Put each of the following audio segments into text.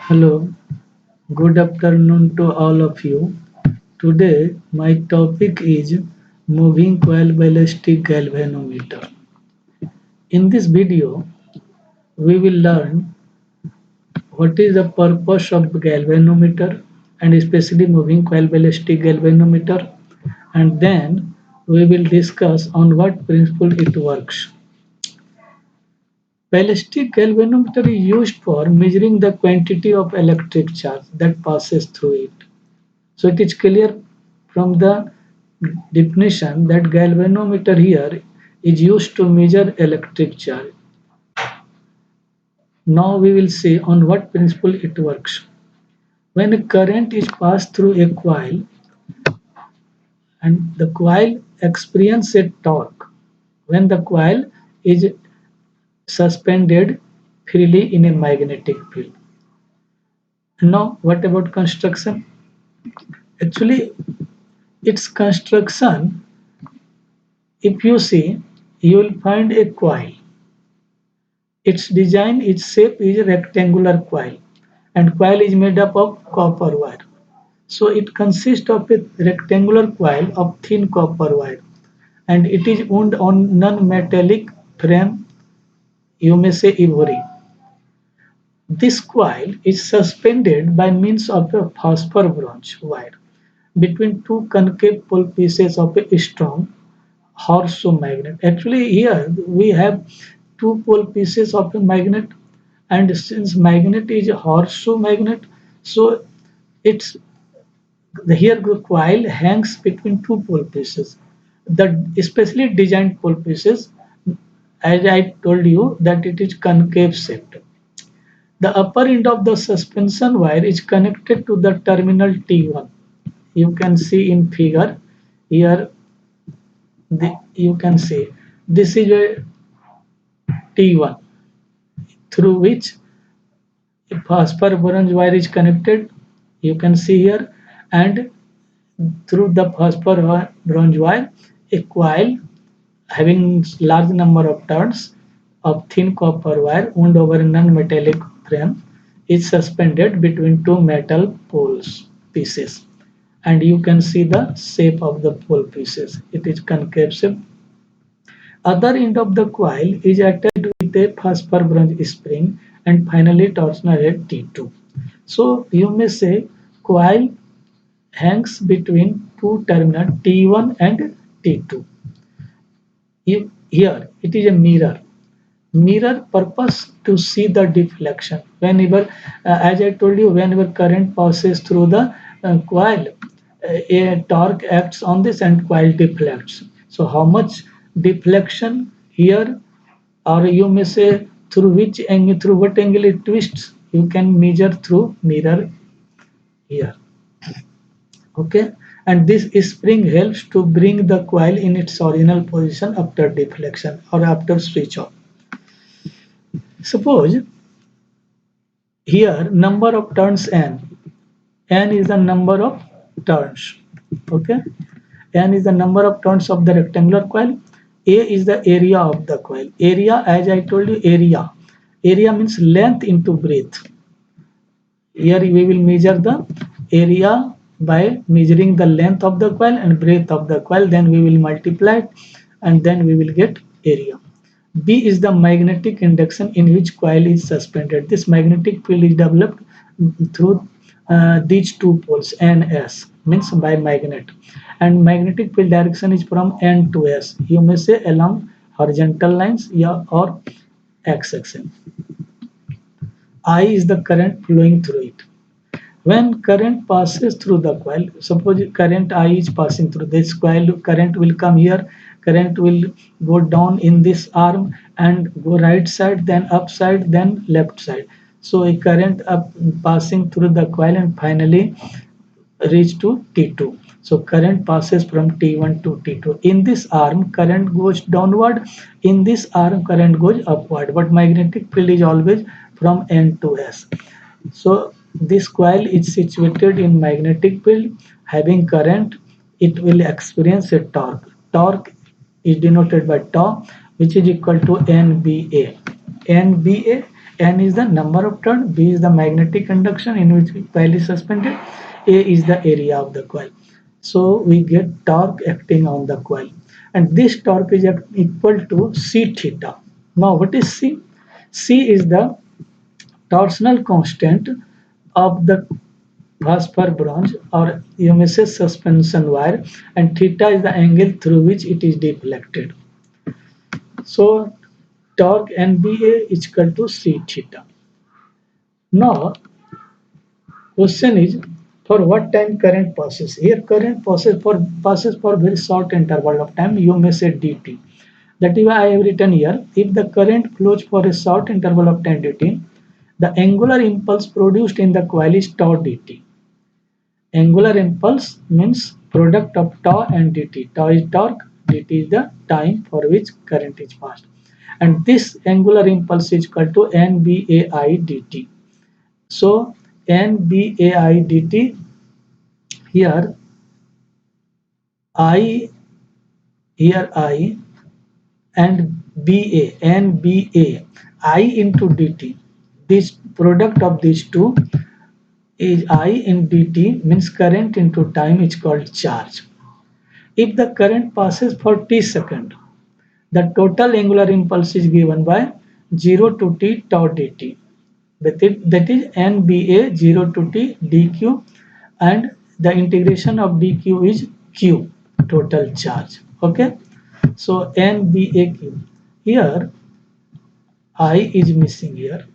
Hello, good afternoon to all of you. Today, my topic is moving coil ballistic galvanometer. In this video, we will learn what is the purpose of galvanometer and especially moving coil ballistic galvanometer, and then we will discuss on what principle it works. Ballistic galvanometer is used for measuring the quantity of electric charge that passes through it. So it is clear from the definition that galvanometer here is used to measure electric charge. Now we will see on what principle it works. When a current is passed through a coil and the coil experiences a torque, when the coil is suspended freely in a magnetic field. Now what about construction? Actually, its construction, if you see, you will find a coil. Its design, its shape is a rectangular coil, and coil is made up of copper wire. So it consists of a rectangular coil of thin copper wire, and it is wound on non-metallic frame, you may say ivory. This coil is suspended by means of a phosphor bronze wire between two concave pole pieces of a strong horseshoe magnet. Actually, here we have two pole pieces of a magnet, and since magnet is a horseshoe magnet, so it's here the coil hangs between two pole pieces. The especially designed pole pieces, as I told you, that it is concave shaped. The upper end of the suspension wire is connected to the terminal T1. You can see in figure here. You can see this is a T1 through which a phosphor bronze wire is connected. You can see here, and through the phosphor bronze wire, a coil having large number of turns of thin copper wire wound over a non-metallic frame is suspended between two metal poles pieces, and you can see the shape of the pole pieces. It is concave shape. Other end of the coil is attached with a phosphor bronze spring and finally torsional at T2. So you may say coil hangs between two terminals T1 and T2. Here it is a mirror. Mirror purpose to see the deflection. Whenever, as I told you, whenever current passes through the coil, a torque acts on this and coil deflects. So how much deflection here, or you may say through which angle, through what angle it twists, you can measure through mirror here. Okay, and this spring helps to bring the coil in its original position after deflection or after switch off. Suppose here number of turns n is the number of turns. Okay, n is the number of turns of the rectangular coil. A is the area of the coil. Area, as I told you, area means length into breadth. Here we will measure the area by measuring the length of the coil and breadth of the coil, then we will multiply it, and then we will get area. B is the magnetic induction in which coil is suspended. This magnetic field is developed through these two poles N S, means by magnet, and magnetic field direction is from N to S. You may say along horizontal lines, yeah, or X axis. I is the current flowing through it. When current passes through the coil, suppose current I is passing through this coil, current will come here, current will go down in this arm and go right side, then up side, then left side. So a current up passing through the coil and finally reach to T2. So current passes from T1 to T2. In this arm, current goes downward. In this arm, current goes upward. But magnetic field is always from N to S. So this coil is situated in magnetic field having current. It will experience a torque. Torque is denoted by tau, which is equal to NBA. NBA N is the number of turns, B is the magnetic induction in which coil is suspended, A is the area of the coil. So we get torque acting on the coil, and this torque is equal to C theta. Now what is C? C is the torsional constant of the phosphor bronze, or you may say suspension wire, and theta is the angle through which it is deflected. So torque NBA is equal to C theta. Now question is, for what time current passes? Here current passes for very short interval of time. You may say dt. That is why I have written here. If the current flows for a short interval of time dt, the angular impulse produced in the coil is tau dt. Angular impulse means product of tau and dt. Tau is torque, dt is the time for which current is passed. And this angular impulse is equal to nbai dt. So nbai dt, here I, here I, and ba, nba, I into dt. This product of these two is I in dt, means current into time, is called charge. If the current passes for t second, the total angular impulse is given by 0 to t tau dt. That is nba 0 to t dq, and the integration of dq is q, total charge. Okay, so nbaq. Here I is missing here.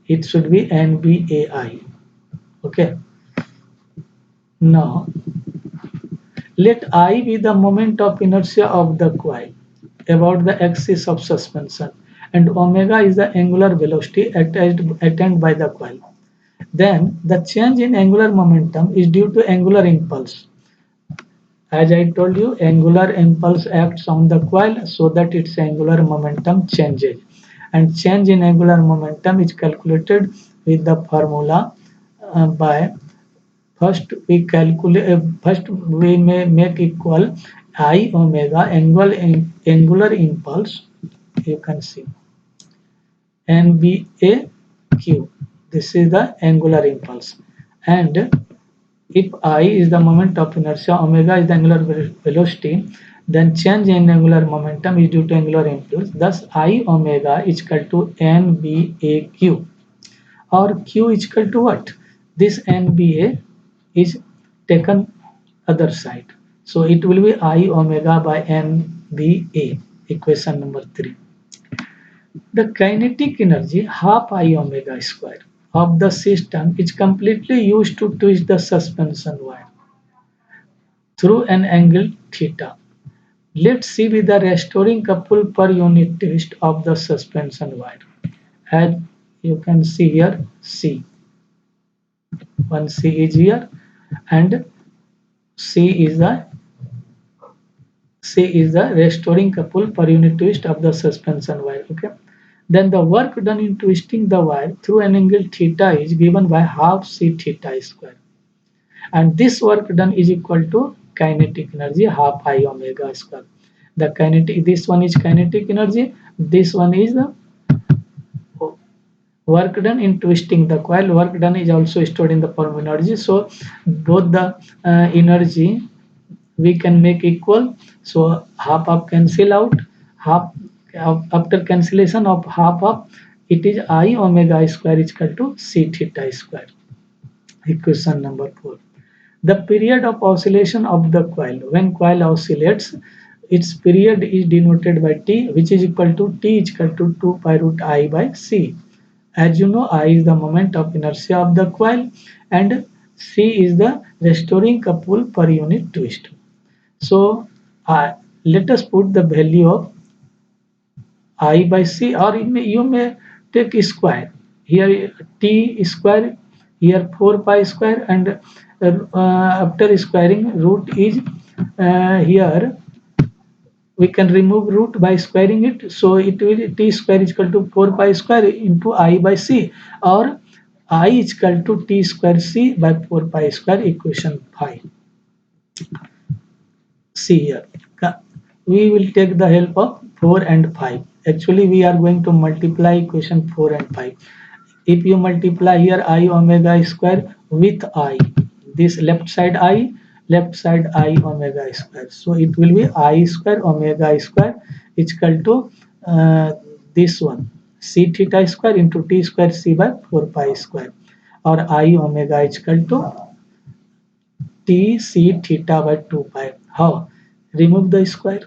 It should be nbai. Okay. Now let I be the moment of inertia of the coil about the axis of suspension, and omega is the angular velocity attained by the coil. Then the change in angular momentum is due to angular impulse. As I told you, angular impulse acts on the coil so that its angular momentum changes. And change in angular momentum is calculated with the formula by first we may make equal I omega angular impulse. You can see NBAQ. This is the angular impulse, and if I is the moment of inertia, omega is the angular velocity, then change in angular momentum is due to angular impulse. Thus, I omega is equal to NBAQ, or Q is equal to what? This NBA is taken other side. So it will be I omega by NBA, equation number 3. The kinetic energy half I omega square of the system is completely used to twist the suspension wire through an angle theta. Let's see with the restoring couple per unit twist of the suspension wire. As you can see here, C. One C is here, and C is the restoring couple per unit twist of the suspension wire. Okay. Then the work done in twisting the wire through an angle theta is given by half C theta square. And this work done is equal to kinetic energy half I omega square. The kinetic, this one is kinetic energy, this one is the work done in twisting the coil. Work done is also stored in the form of energy. So both the energy we can make equal. So half up cancel out, half after cancellation of half up, it is I omega square is equal to C theta square. Equation number 4. The period of oscillation of the coil. When coil oscillates, its period is denoted by T, which is equal to T is equal to 2 pi root I by C. As you know, I is the moment of inertia of the coil, and C is the restoring couple per unit twist. So let us put the value of I by C, or you may take square. Here T square, here 4 pi square, and after squaring root is here we can remove root by squaring it. So it will T square is equal to 4 pi square into I by C, or I is equal to T square C by 4 pi square, equation 5. See here, we will take the help of 4 and 5. Actually we are going to multiply equation 4 and 5. If you multiply here I omega square with I, this left side I omega square, so it will be I square omega square is equal to this one c theta square into t square c by 4 pi square, or I omega is equal to t c theta by 2 pi. How? Remove the square.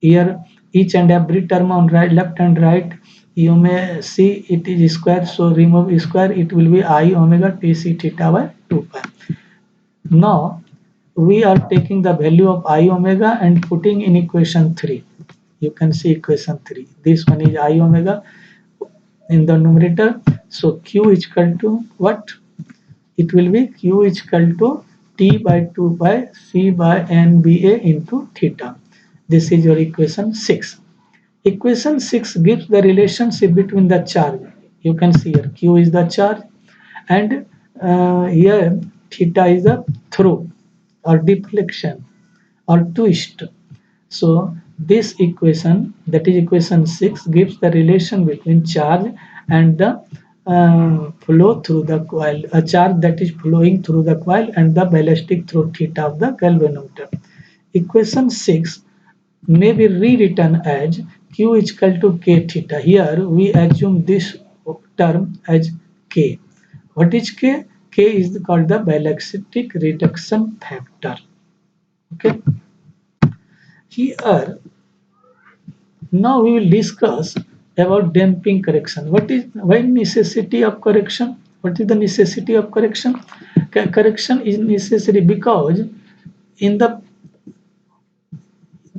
Here each and every term on right, left and right, you may see it is square, so remove square, it will be I omega t c theta by 2 pi. Now we are taking the value of I omega and putting in equation 3. You can see equation 3. This one is I omega in the numerator. So Q is equal to what? It will be Q is equal to T by 2 by C by NBA into theta. This is your equation 6. Equation 6 gives the relationship between the charge. You can see here Q is the charge, and here theta is the throw or deflection or twist. So this equation, that is equation 6, gives the relation between charge and the flow through the coil, a charge that is flowing through the coil and the ballistic through theta of the galvanometer. Equation 6 may be rewritten as Q is equal to K theta. Here we assume this term as K. What is K? K is called the ballistic reduction factor. Okay. Here now we will discuss about damping correction. What is why necessity of correction? What is the necessity of correction? Correction is necessary because in the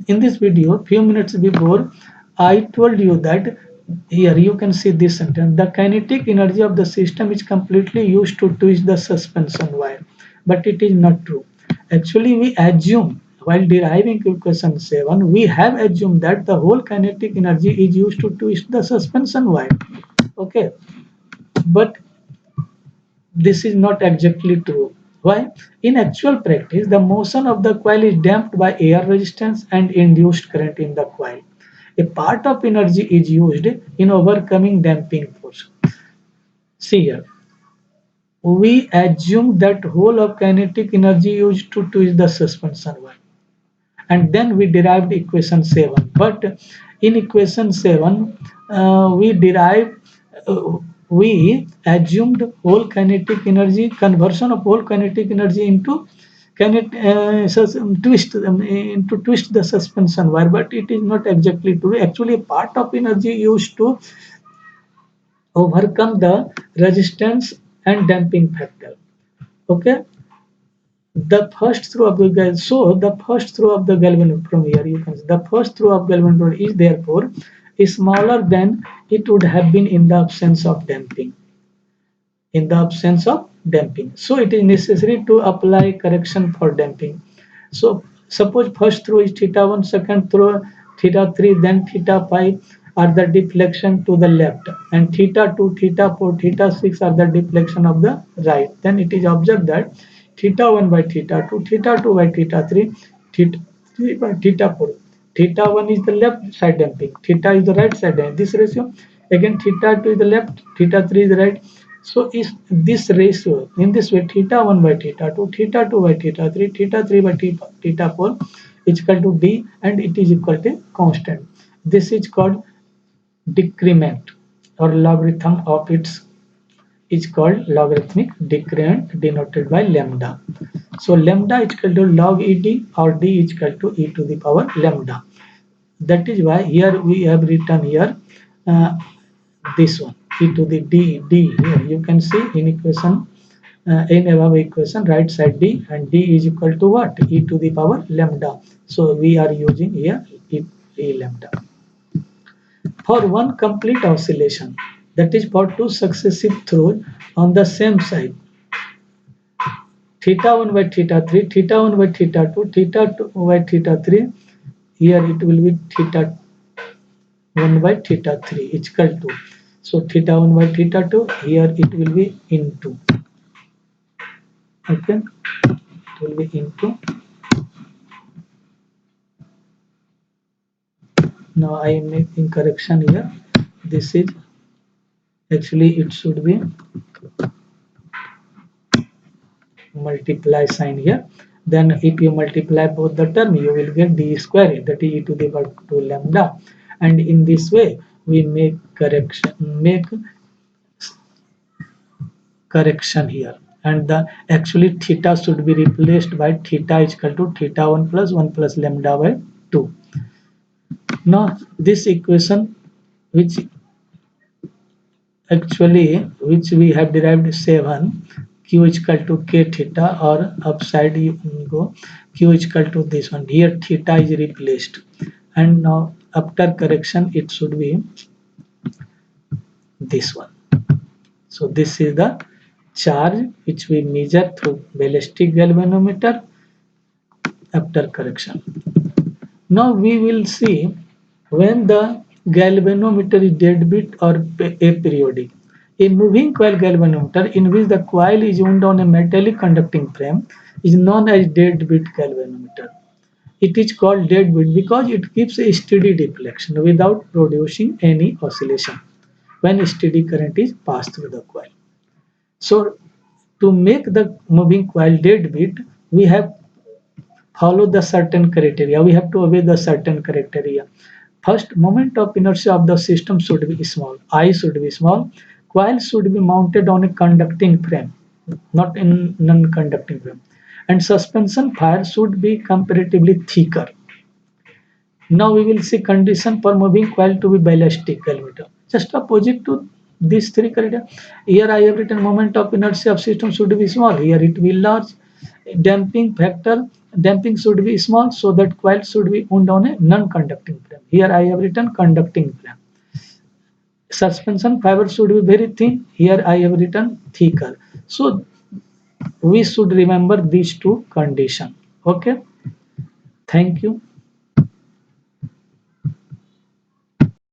in this video few minutes before I told you that here you can see this sentence, the kinetic energy of the system is completely used to twist the suspension wire, but it is not true. Actually we assume while deriving equation 7 we have assumed that the whole kinetic energy is used to twist the suspension wire. Okay, but this is not exactly true. Why? In actual practice, the motion of the coil is damped by air resistance and induced current in the coil. A part of energy is used in overcoming damping force. See here, we assume that whole of kinetic energy used to twist the suspension wire, and then we derived equation 7, but in equation 7 we derived we assumed whole kinetic energy, conversion of whole kinetic energy into twist into twist the suspension wire, but it is not exactly true. Actually a part of energy used to overcome the resistance and damping factor. Okay, the first throw of the the first throw of the galvanometer, from here you can see the first throw of galvanometer is therefore smaller than it would have been in the absence of damping. In the absence of damping, so it is necessary to apply correction for damping. So suppose first throw is theta 1, second throw theta 3, then theta 5 are the deflection to the left, and theta 2, theta 4, theta 6 are the deflection of the right. Then it is observed that theta 1 by theta 2, theta 2 by theta 3, theta 3 by theta 4. Theta 1 is the left side damping, theta is the right side damping. This ratio, again theta 2 is the left, theta 3 is the right. So is this ratio in this way, theta 1 by theta 2, theta 2 by theta 3, theta 3 by theta 4 is equal to d, and it is equal to constant. This is called decrement, or logarithm of its is called logarithmic decrement, denoted by lambda. So lambda is equal to log ed, or d is equal to e to the power lambda. That is why here we have written here uh, this one e to the d here you can see in equation in above equation right side d, and d is equal to what? E to the power lambda. So we are using here e lambda for one complete oscillation, that is for two successive throws on the same side, theta 1 by theta 3, theta 1 by theta 2, theta 2 by theta 3. Here it will be theta 1 by theta 3 is equal to, so theta 1 by theta 2, here it will be into, okay, it will be into, now I am making correction here, this is Actually it should be multiply sign here. Then if you multiply both the term, you will get d square, that is e to the power 2 lambda. And in this way we make correction here, and the actually theta should be replaced by theta is equal to theta 1 plus 1 plus lambda by 2. Now this equation, which which we have derived 7, q is equal to k theta, or upside you go q is equal to this one, here theta is replaced, and now after correction it should be this one. So this is the charge which we measure through ballistic galvanometer after correction. Now we will see when the galvanometer is deadbeat or aperiodic. A moving coil galvanometer in which the coil is wound on a metallic conducting frame is known as deadbeat galvanometer. It is called deadbeat because it gives a steady deflection without producing any oscillation when steady current is passed through the coil. So to make the moving coil deadbeat, we have follow the certain criteria. We have to obey the certain criteria. First, moment of inertia of the system should be small. I should be small. Coil should be mounted on a conducting frame, not in non-conducting frame. And suspension fire should be comparatively thicker. Now we will see condition for moving coil to be ballistic galvanometer. Just opposite to these three criteria. Here I have written moment of inertia of system should be small. Here it will be large. Damping factor, damping should be small, so that coil should be wound on a non-conducting frame. Here I have written conducting frame. Suspension fiber should be very thin. Here I have written thicker. So we should remember these two conditions. Okay. Thank you.